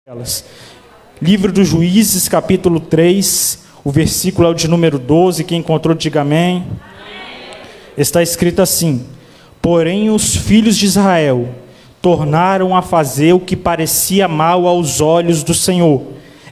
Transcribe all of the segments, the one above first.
elas. Livro dos Juízes, capítulo 3, o versículo é o de número 12, quem encontrou diga amém. Está escrito assim: porém os filhos de Israel tornaram a fazer o que parecia mal aos olhos do Senhor.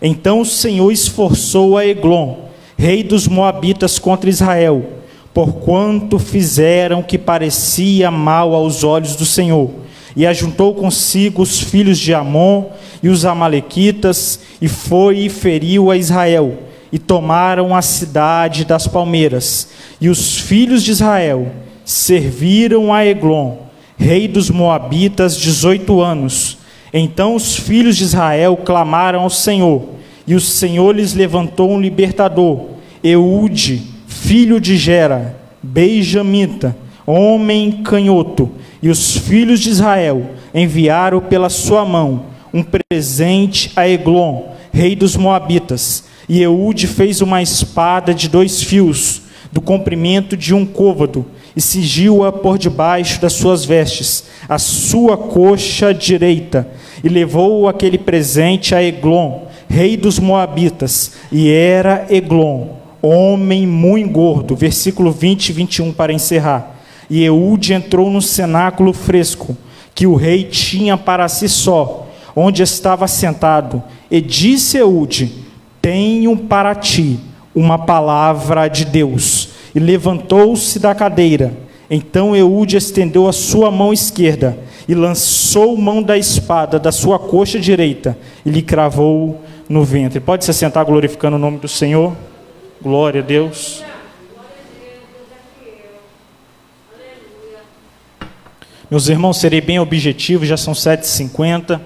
Então o Senhor esforçou a Eglon, rei dos Moabitas, contra Israel, porquanto fizeram o que parecia mal aos olhos do Senhor. E ajuntou consigo os filhos de Amon e os amalequitas, e foi e feriu a Israel, e tomaram a cidade das palmeiras. E os filhos de Israel serviram a Eglon, rei dos Moabitas, 18 anos. Então os filhos de Israel clamaram ao Senhor, e o Senhor lhes levantou um libertador, Eude, filho de Gera, benjamita, homem canhoto. E os filhos de Israel enviaram pela sua mão um presente a Eglon, rei dos Moabitas. E Eude fez uma espada de 2 fios, do comprimento de 1 côvado, e cingiu-a por debaixo das suas vestes, a sua coxa direita, e levou aquele presente a Eglon, rei dos Moabitas. E era Eglon homem muito gordo. Versículo 20 e 21 para encerrar. E Eude entrou no cenáculo fresco, que o rei tinha para si só, onde estava sentado, e disse Eude: tenho para ti uma palavra de Deus. E levantou-se da cadeira. Então Eude estendeu a sua mão esquerda, e lançou mão da espada da sua coxa direita, e lhe cravou no ventre. Pode se sentar glorificando o nome do Senhor. Glória a Deus. Meus irmãos, serei bem objetivo, já são 7h50.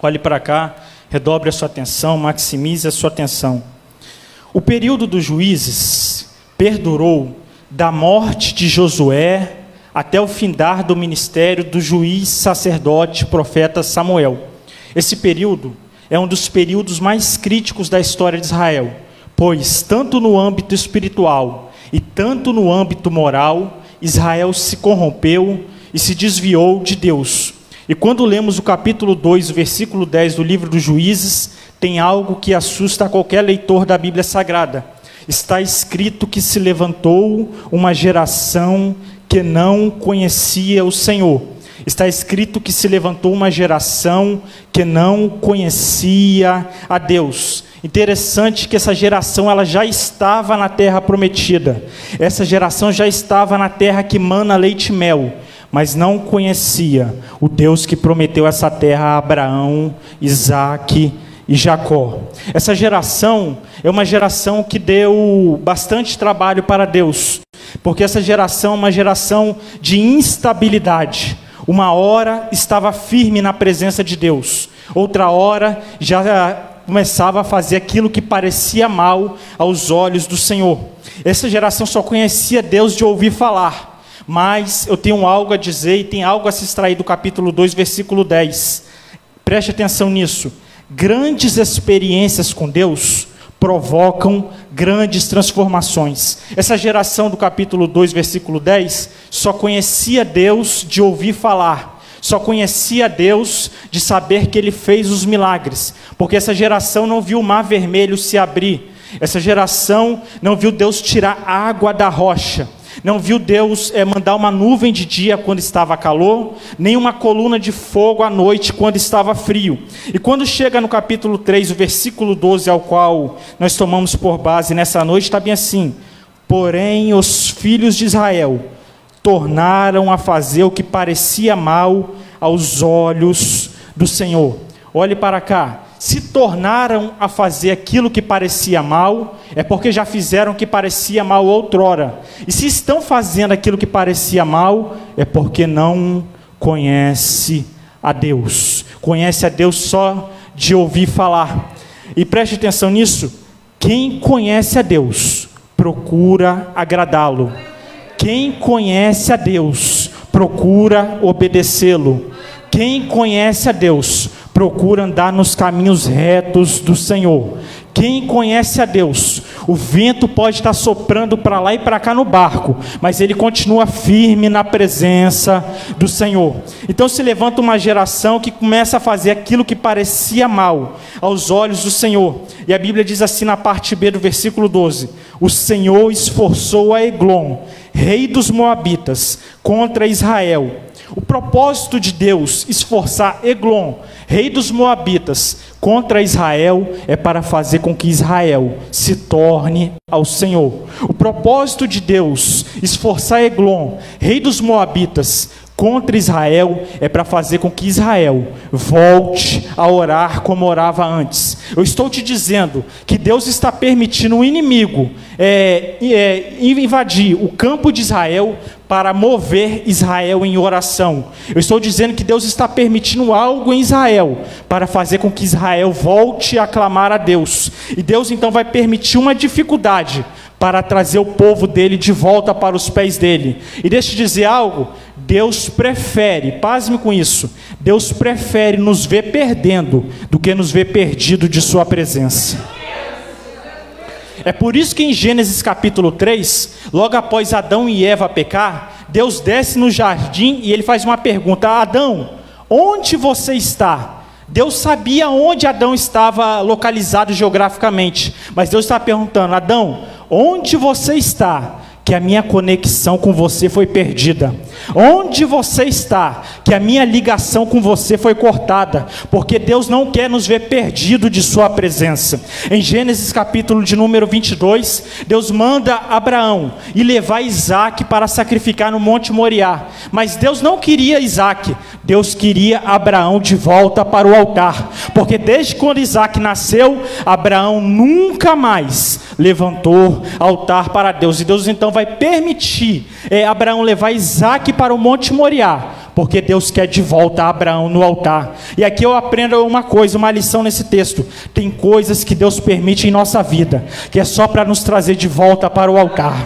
Olhe para cá, redobre a sua atenção, maximize a sua atenção. O período dos juízes perdurou da morte de Josué até o findar do ministério do juiz, sacerdote, profeta Samuel. Esse período é um dos períodos mais críticos da história de Israel, pois tanto no âmbito espiritual e tanto no âmbito moral, Israel se corrompeu e se desviou de Deus. E quando lemos o capítulo 2, o versículo 10 do livro dos Juízes, tem algo que assusta qualquer leitor da Bíblia Sagrada. Está escrito que se levantou uma geração que não conhecia o Senhor. Está escrito que se levantou uma geração que não conhecia a Deus. Interessante que essa geração ela já estava na terra prometida. Essa geração já estava na terra que mana leite e mel, mas não conhecia o Deus que prometeu essa terra a Abraão, Isaque e Jacó. Essa geração é uma geração que deu bastante trabalho para Deus, porque essa geração é uma geração de instabilidade. Uma hora estava firme na presença de Deus, outra hora já começava a fazer aquilo que parecia mal aos olhos do Senhor. Essa geração só conhecia Deus de ouvir falar. Mas eu tenho algo a dizer e tem algo a se extrair do capítulo 2, versículo 10. Preste atenção nisso. Grandes experiências com Deus provocam grandes transformações. Essa geração do capítulo 2, versículo 10, só conhecia Deus de ouvir falar. Só conhecia Deus de saber que Ele fez os milagres. Porque essa geração não viu o mar vermelho se abrir. Essa geração não viu Deus tirar água da rocha. Não viu Deus mandar uma nuvem de dia quando estava calor, nem uma coluna de fogo à noite quando estava frio. E quando chega no capítulo 3, o versículo 12, ao qual nós tomamos por base nessa noite, está bem assim: porém os filhos de Israel tornaram a fazer o que parecia mal aos olhos do Senhor. Olhe para cá. Se tornaram a fazer aquilo que parecia mal, é porque já fizeram o que parecia mal outrora. E se estão fazendo aquilo que parecia mal, é porque não conhece a Deus. Conhece a Deus só de ouvir falar. E preste atenção nisso: quem conhece a Deus, procura agradá-lo. Quem conhece a Deus, procura obedecê-lo. Quem conhece a Deus, procura andar nos caminhos retos do Senhor. Quem conhece a Deus, O vento pode estar soprando para lá e para cá no barco, mas ele continua firme na presença do Senhor. Então se levanta uma geração que começa a fazer aquilo que parecia mal aos olhos do Senhor. E a Bíblia diz assim na parte B do versículo 12: o Senhor esforçou a Eglon, rei dos Moabitas, contra Israel. O propósito de Deus esforçar Eglon, rei dos Moabitas, contra Israel, é para fazer com que Israel se torne ao Senhor. O propósito de Deus esforçar Eglon, rei dos Moabitas, contra Israel, é para fazer com que Israel volte a orar como orava antes. Eu estou te dizendo que Deus está permitindo o inimigo invadir o campo de Israel para mover Israel em oração. Eu estou dizendo que Deus está permitindo algo em Israel para fazer com que Israel volte a clamar a Deus. E Deus então vai permitir uma dificuldade para trazer o povo dele de volta para os pés dele. E deixa eu dizer algo: Deus prefere, pasme com isso, Deus prefere nos ver perdendo do que nos ver perdido de sua presença. É por isso que em Gênesis capítulo 3, logo após Adão e Eva pecar, Deus desce no jardim e ele faz uma pergunta: Adão, onde você está? Deus sabia onde Adão estava localizado geograficamente, mas Deus está perguntando: Adão, onde você está? Que a minha conexão com você foi perdida. Onde você está? Que a minha ligação com você foi cortada. Porque Deus não quer nos ver perdido de sua presença. Em Gênesis capítulo de número 22, Deus manda Abraão e levar Isaac para sacrificar no Monte Moriá. Mas Deus não queria Isaac, Deus queria Abraão de volta para o altar. Porque desde quando Isaac nasceu, Abraão nunca mais levantou altar para Deus. E Deus então vai permitir Abraão levar Isaac para o Monte Moriá, porque Deus quer de volta Abraão no altar. E aqui eu aprendo uma coisa, uma lição nesse texto: tem coisas que Deus permite em nossa vida, que é só para nos trazer de volta para o altar.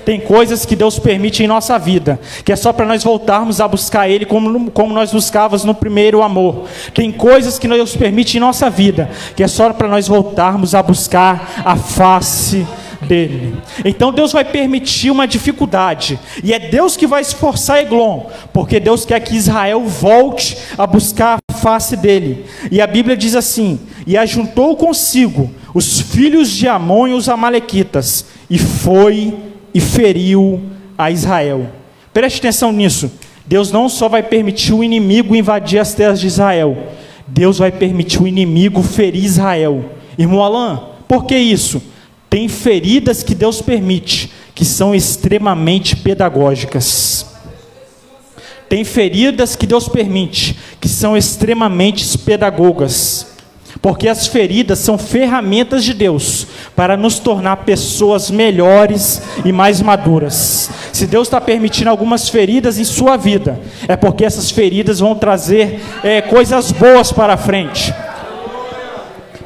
Tem coisas que Deus permite em nossa vida, que é só para nós voltarmos a buscar Ele como nós buscávamos no primeiro amor. Tem coisas que Deus permite em nossa vida, que é só para nós voltarmos a buscar a face dele. Então Deus vai permitir uma dificuldade, e é Deus que vai esforçar Eglon, porque Deus quer que Israel volte a buscar a face dele. E a Bíblia diz assim: e ajuntou consigo os filhos de Amon e os amalequitas, e foi e feriu a Israel. Preste atenção nisso. Deus não só vai permitir o inimigo invadir as terras de Israel, Deus vai permitir o inimigo ferir Israel. Irmão Alain, por que isso? Tem feridas que Deus permite, que são extremamente pedagógicas. Tem feridas que Deus permite, que são extremamente pedagogas. Porque as feridas são ferramentas de Deus para nos tornar pessoas melhores e mais maduras. Se Deus está permitindo algumas feridas em sua vida, é porque essas feridas vão trazer coisas boas para a frente.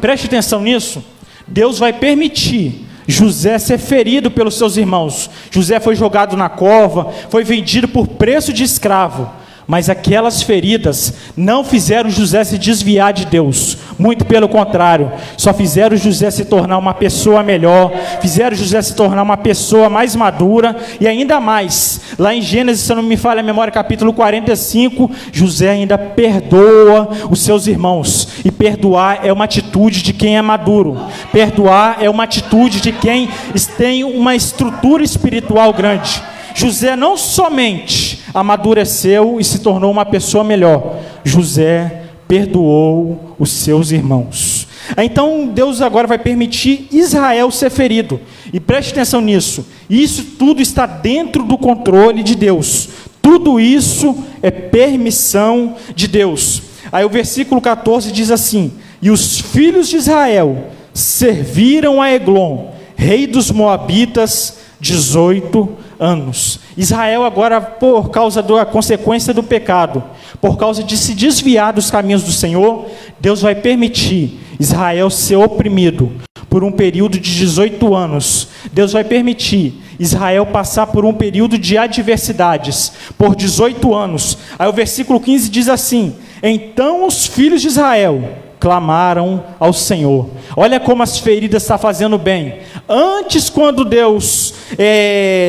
Preste atenção nisso. Deus vai permitir José ser ferido pelos seus irmãos. José foi jogado na cova, foi vendido por preço de escravo. Mas aquelas feridas não fizeram José se desviar de Deus, muito pelo contrário, só fizeram José se tornar uma pessoa melhor, fizeram José se tornar uma pessoa mais madura. E ainda mais, lá em Gênesis, se não me falha a memória, capítulo 45, José ainda perdoa os seus irmãos. E perdoar é uma atitude de quem é maduro, perdoar é uma atitude de quem tem uma estrutura espiritual grande. José não somente amadureceu e se tornou uma pessoa melhor, José perdoou os seus irmãos. Então Deus agora vai permitir Israel ser ferido. E preste atenção nisso, isso tudo está dentro do controle de Deus. Tudo isso é permissão de Deus. Aí o versículo 14 diz assim: e os filhos de Israel serviram a Eglon, rei dos Moabitas, 18 anos. Israel agora, por causa da consequência do pecado, por causa de se desviar dos caminhos do Senhor, Deus vai permitir Israel ser oprimido por um período de 18 anos. Deus vai permitir Israel passar por um período de adversidades por 18 anos. Aí o versículo 15 diz assim: então os filhos de Israel clamaram ao Senhor. Olha como as feridas estão fazendo bem. Antes, quando Deus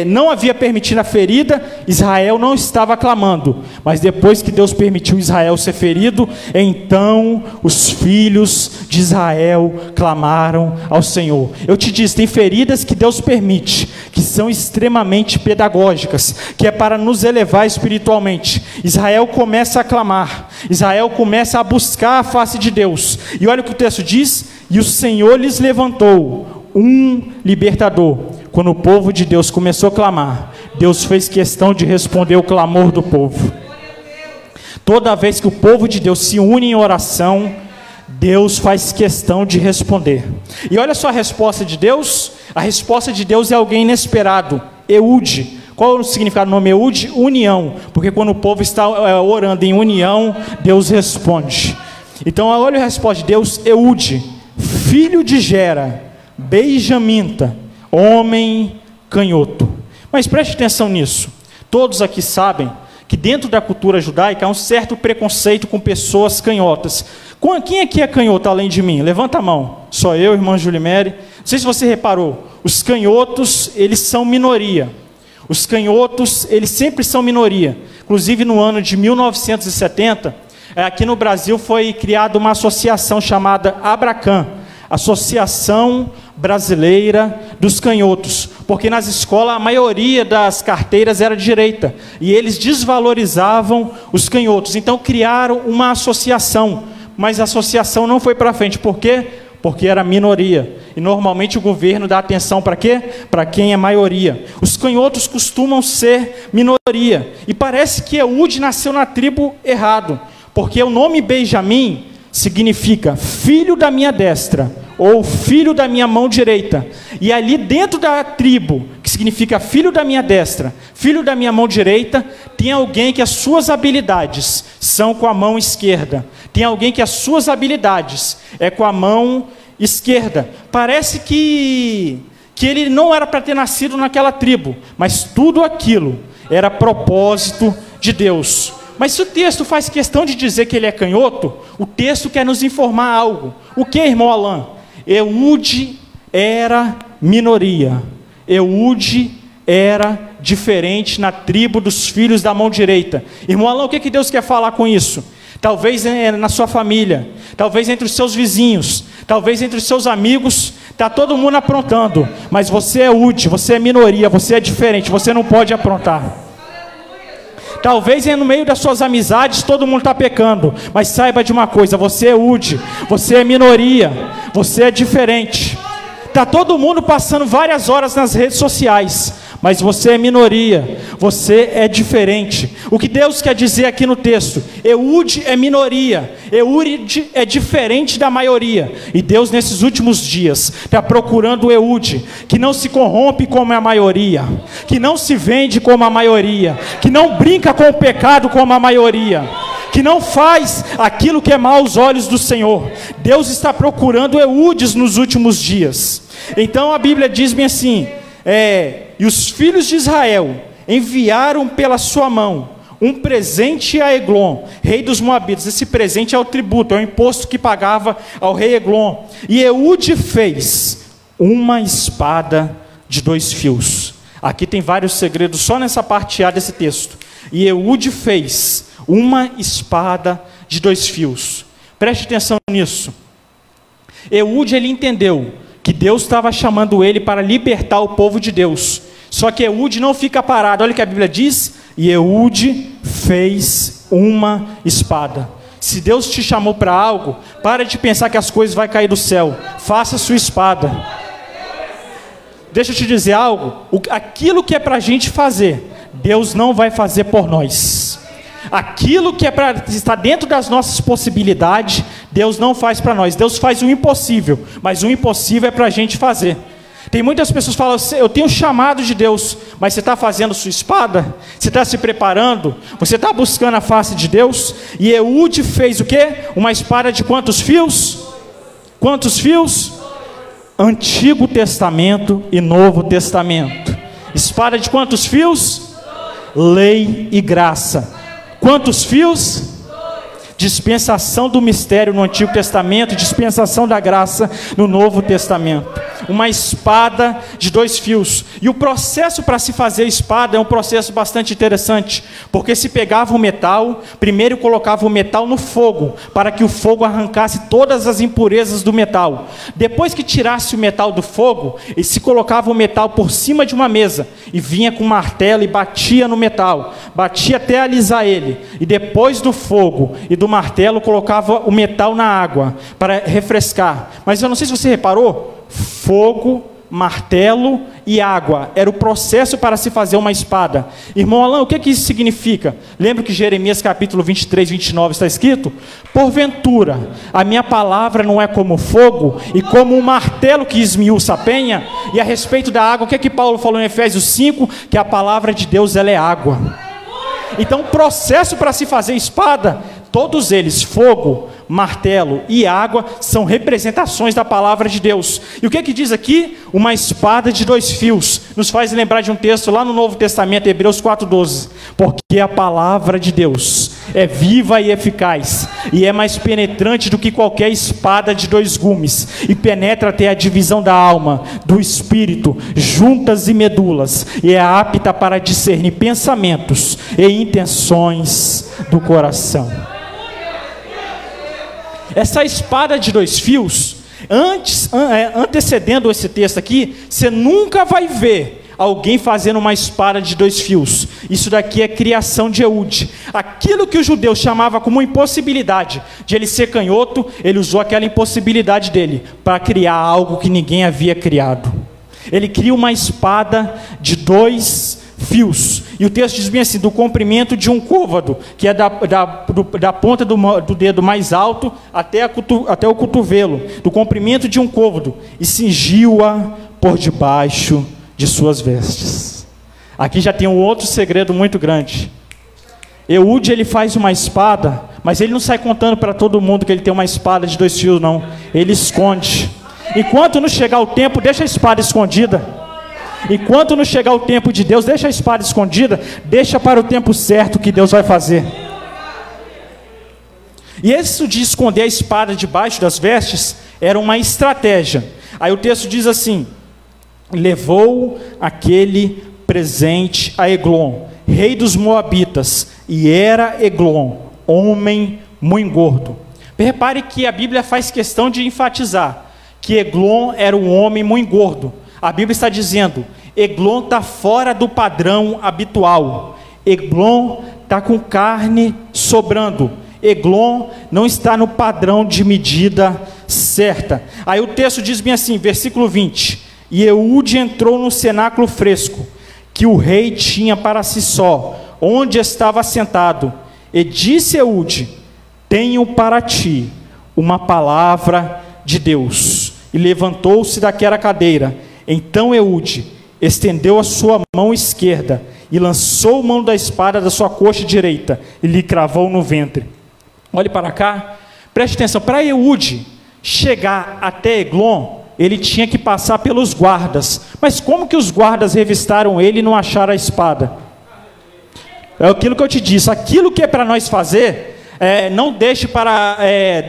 não havia permitido a ferida, Israel não estava clamando. Mas depois que Deus permitiu Israel ser ferido, então os filhos de Israel clamaram ao Senhor. Eu te disse, tem feridas que Deus permite, que são extremamente pedagógicas, que é para nos elevar espiritualmente. Israel começa a clamar, Israel começa a buscar a face de Deus. E olha o que o texto diz: e o Senhor lhes levantou um libertador. Quando o povo de Deus começou a clamar, Deus fez questão de responder o clamor do povo. Toda vez que o povo de Deus se une em oração, Deus faz questão de responder. E olha só a resposta de Deus. A resposta de Deus é alguém inesperado. Eude. Qual é o significado do nome Eude? União. Porque quando o povo está orando em união, Deus responde. Então olha a resposta de Deus. Eude, filho de Gera, benjamita, homem canhoto. Mas preste atenção nisso. Todos aqui sabem que dentro da cultura judaica há um certo preconceito com pessoas canhotas. Quem aqui é canhoto além de mim? Levanta a mão. Só eu, irmã Julimere. Não sei se você reparou, os canhotos, eles são minoria. Os canhotos, eles sempre são minoria. Inclusive no ano de 1970, aqui no Brasil foi criada uma associação chamada Abracam, Associação Brasileira dos Canhotos, porque nas escolas a maioria das carteiras era de direita, e eles desvalorizavam os canhotos. Então criaram uma associação, mas a associação não foi para frente. Por quê? Porque era minoria. E normalmente o governo dá atenção para quê? Para quem é maioria. Os canhotos costumam ser minoria. E parece que Eude nasceu na tribo errado, porque o nome Benjamim significa filho da minha destra, ou filho da minha mão direita. E ali dentro da tribo, que significa filho da minha destra, filho da minha mão direita, tem alguém que as suas habilidades são com a mão esquerda. Tem alguém que as suas habilidades é com a mão esquerda. Parece que ele não era para ter nascido naquela tribo, mas tudo aquilo era propósito de Deus. Mas se o texto faz questão de dizer que ele é canhoto, o texto quer nos informar algo. O que, irmão Alain? Eude era minoria. Eude era diferente na tribo dos filhos da mão direita. Irmão Alain, o que Deus quer falar com isso? Talvez na sua família, talvez entre os seus vizinhos, talvez entre os seus amigos, está todo mundo aprontando, mas você é Eude, você é minoria, você é diferente, você não pode aprontar. Talvez no meio das suas amizades todo mundo está pecando, mas saiba de uma coisa: você é Eude, você é minoria, você é diferente. Está todo mundo passando várias horas nas redes sociais, mas você é minoria, você é diferente. O que Deus quer dizer aqui no texto: Eude é minoria, Eude é diferente da maioria. E Deus nesses últimos dias está procurando o Eude, que não se corrompe como a maioria, que não se vende como a maioria, que não brinca com o pecado como a maioria, que não faz aquilo que é mal aos olhos do Senhor. Deus está procurando Eudes nos últimos dias. Então a Bíblia diz bem assim: e os filhos de Israel enviaram pela sua mão um presente a Eglon, rei dos Moabitas. Esse presente é o tributo, é o imposto que pagava ao rei Eglon. E Eude fez uma espada de 2 fios. Aqui tem vários segredos só nessa parte A desse texto. E Eude fez uma espada de 2 fios. Preste atenção nisso. Eude, ele entendeu que Deus estava chamando ele para libertar o povo de Deus. Só que Eude não fica parado. Olha o que a Bíblia diz: e Eude fez uma espada. Se Deus te chamou para algo, para de pensar que as coisas vão cair do céu. Faça a sua espada. Deixa eu te dizer algo: aquilo que é para a gente fazer, Deus não vai fazer por nós. Aquilo que é para estar dentro das nossas possibilidades, Deus não faz para nós. Deus faz o impossível, mas o impossível é para a gente fazer. Tem muitas pessoas que falam: eu tenho chamado de Deus, mas você está fazendo sua espada? Você está se preparando? Você está buscando a face de Deus? E Eude fez o quê? Uma espada de quantos fios? Quantos fios? Antigo Testamento e Novo Testamento. Espada de quantos fios? Lei e graça. Quantos fios? Dispensação do mistério no Antigo Testamento, dispensação da graça no Novo Testamento. Uma espada de 2 fios. E o processo para se fazer espada é um processo bastante interessante, porque se pegava o metal, primeiro colocava o metal no fogo, para que o fogo arrancasse todas as impurezas do metal. Depois que tirasse o metal do fogo, e se colocava o metal por cima de uma mesa, e vinha com um martelo e batia no metal, batia até alisar ele, e depois do fogo e do martelo colocava o metal na água, para refrescar. Mas eu não sei se você reparou, fogo, martelo e água, era o processo para se fazer uma espada. Irmão Alain, o que isso significa? Lembra que Jeremias capítulo 23, 29 está escrito? Porventura, a minha palavra não é como fogo e como um martelo que esmiuça a penha? E a respeito da água, o que Paulo falou em Efésios 5? Que a palavra de Deus, ela é água. Então o processo para se fazer espada, todos eles, fogo, martelo e água, são representações da palavra de Deus. E o que diz aqui? Uma espada de 2 fios. Nos faz lembrar de um texto lá no Novo Testamento, Hebreus 4:12. Porque a palavra de Deus é viva e eficaz, e é mais penetrante do que qualquer espada de 2 gumes, e penetra até a divisão da alma, do espírito, juntas e medulas, e é apta para discernir pensamentos e intenções do coração. Essa espada de 2 fios, antecedendo esse texto aqui, você nunca vai ver alguém fazendo uma espada de 2 fios. Isso daqui é criação de Eude. Aquilo que o judeu chamava como impossibilidade de ele ser canhoto, ele usou aquela impossibilidade dele para criar algo que ninguém havia criado. Ele cria uma espada de 2 fios, e o texto diz bem assim: do comprimento de um côvado, que é da ponta do dedo mais alto até o cotovelo, do comprimento de um côvado, e cingiu-a por debaixo de suas vestes. Aqui já tem um outro segredo muito grande. Eude, ele faz uma espada, mas ele não sai contando para todo mundo que ele tem uma espada de 2 fios, não. Ele esconde. Enquanto não chegar o tempo, deixa a espada escondida. Enquanto não chegar o tempo de Deus, deixa a espada escondida, deixa para o tempo certo que Deus vai fazer. E isso de esconder a espada debaixo das vestes era uma estratégia. Aí o texto diz assim: levou aquele presente a Eglon, rei dos Moabitas, e era Eglon homem muito gordo. Repare que a Bíblia faz questão de enfatizar que Eglon era um homem muito gordo. A Bíblia está dizendo: Eglon está fora do padrão habitual. Eglon está com carne sobrando. Eglon não está no padrão de medida certa. Aí o texto diz bem assim, versículo 20: e Eude entrou no cenáculo fresco, que o rei tinha para si só, onde estava sentado, e disse Eude: tenho para ti uma palavra de Deus. E levantou-se daquela cadeira. Então Eude estendeu a sua mão esquerda e lançou mão da espada da sua coxa direita e lhe cravou no ventre. Olhe para cá, preste atenção. Para Eude chegar até Eglon, ele tinha que passar pelos guardas. Mas como que os guardas revistaram ele e não acharam a espada? É aquilo que eu te disse, aquilo que é para nós fazer, não deixe para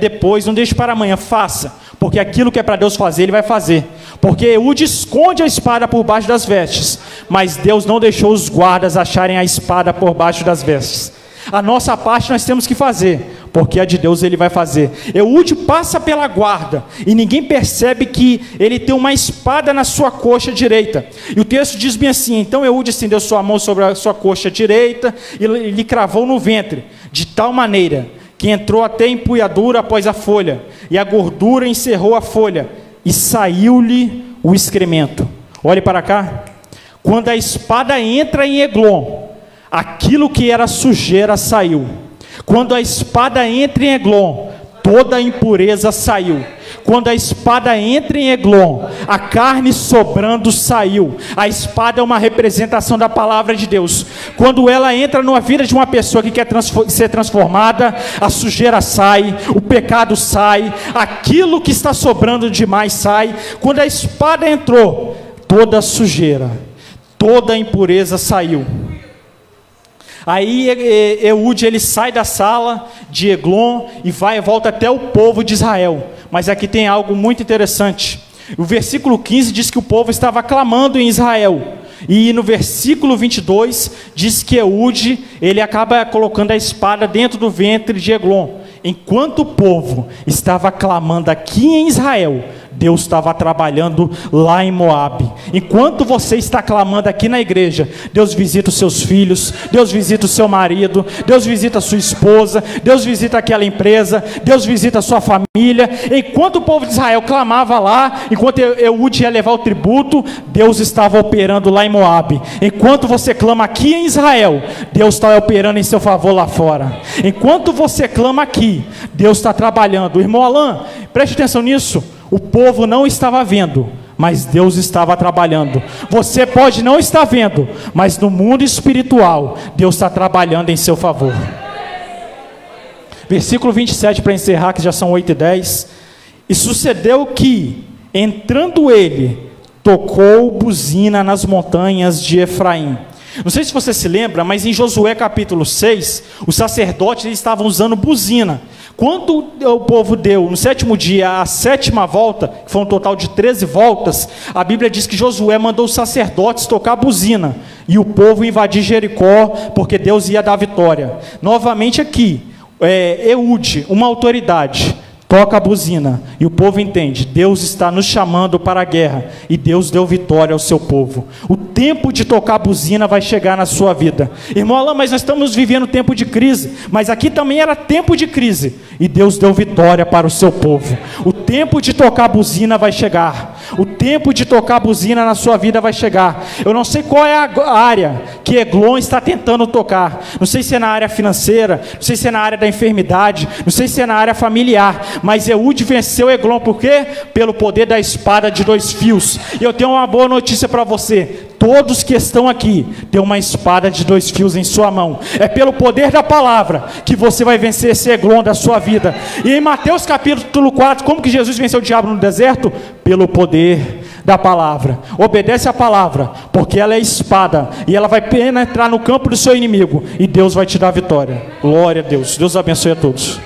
depois, não deixe para amanhã, faça. Porque aquilo que é para Deus fazer, Ele vai fazer. Porque Eude esconde a espada por baixo das vestes, mas Deus não deixou os guardas acharem a espada por baixo das vestes. A nossa parte nós temos que fazer, porque a de Deus Ele vai fazer. Eude passa pela guarda, e ninguém percebe que ele tem uma espada na sua coxa direita. E o texto diz bem assim: então Eude estendeu sua mão sobre a sua coxa direita, e lhe cravou no ventre, de tal maneira que entrou até a empunhadura após a folha, e a gordura encerrou a folha, e saiu-lhe o excremento. Olhe para cá. Quando a espada entra em Eglon, aquilo que era sujeira saiu. Quando a espada entra em Eglon, toda a impureza saiu. Quando a espada entra em Eglon, a carne sobrando saiu. A espada é uma representação da palavra de Deus. Quando ela entra na vida de uma pessoa que quer ser transformada, a sujeira sai, o pecado sai, aquilo que está sobrando demais sai. Quando a espada entrou, toda a sujeira, toda a impureza saiu. Aí Eude ele sai da sala de Eglon e vai e volta até o povo de Israel. Mas aqui tem algo muito interessante. O versículo 15 diz que o povo estava clamando em Israel. E no versículo 22 diz que Eude ele acaba colocando a espada dentro do ventre de Eglon. Enquanto o povo estava clamando aqui em Israel, Deus estava trabalhando lá em Moabe. Enquanto você está clamando aqui na igreja, Deus visita os seus filhos, Deus visita o seu marido, Deus visita a sua esposa, Deus visita aquela empresa, Deus visita a sua família. Enquanto o povo de Israel clamava lá, enquanto Eude ia levar o tributo, Deus estava operando lá em Moabe. Enquanto você clama aqui em Israel, Deus está operando em seu favor lá fora. Enquanto você clama aqui, Deus está trabalhando. Irmão Alain, preste atenção nisso. O povo não estava vendo, mas Deus estava trabalhando. Você pode não estar vendo, mas no mundo espiritual, Deus está trabalhando em seu favor. Versículo 27 para encerrar, que já são 8:10. E sucedeu que, entrando ele, tocou buzina nas montanhas de Efraim. Não sei se você se lembra, mas em Josué capítulo 6, os sacerdotes estavam usando buzina. Quando o povo deu, no 7º dia, a 7ª volta, que foi um total de 13 voltas, a Bíblia diz que Josué mandou os sacerdotes tocar a buzina, e o povo invadir Jericó, porque Deus ia dar vitória. Novamente aqui, Eude, uma autoridade, toca a buzina, e o povo entende, Deus está nos chamando para a guerra, e Deus deu vitória ao seu povo. O tempo de tocar a buzina vai chegar na sua vida. Irmão Alain, mas nós estamos vivendo tempo de crise, mas aqui também era tempo de crise, e Deus deu vitória para o seu povo. O tempo de tocar a buzina vai chegar, o tempo de tocar a buzina na sua vida vai chegar. Eu não sei qual é a área que Eglon está tentando tocar, não sei se é na área financeira, não sei se é na área da enfermidade, não sei se é na área familiar, mas Eude venceu Eglon, por quê? Pelo poder da espada de 2 fios. E eu tenho uma boa notícia para você: todos que estão aqui têm uma espada de 2 fios em sua mão. É pelo poder da palavra que você vai vencer esse Eglon da sua vida. E em Mateus capítulo 4, como que Jesus venceu o diabo no deserto? Pelo poder da palavra. Obedece a palavra, porque ela é espada, e ela vai penetrar no campo do seu inimigo, e Deus vai te dar vitória. Glória a Deus. Deus abençoe a todos.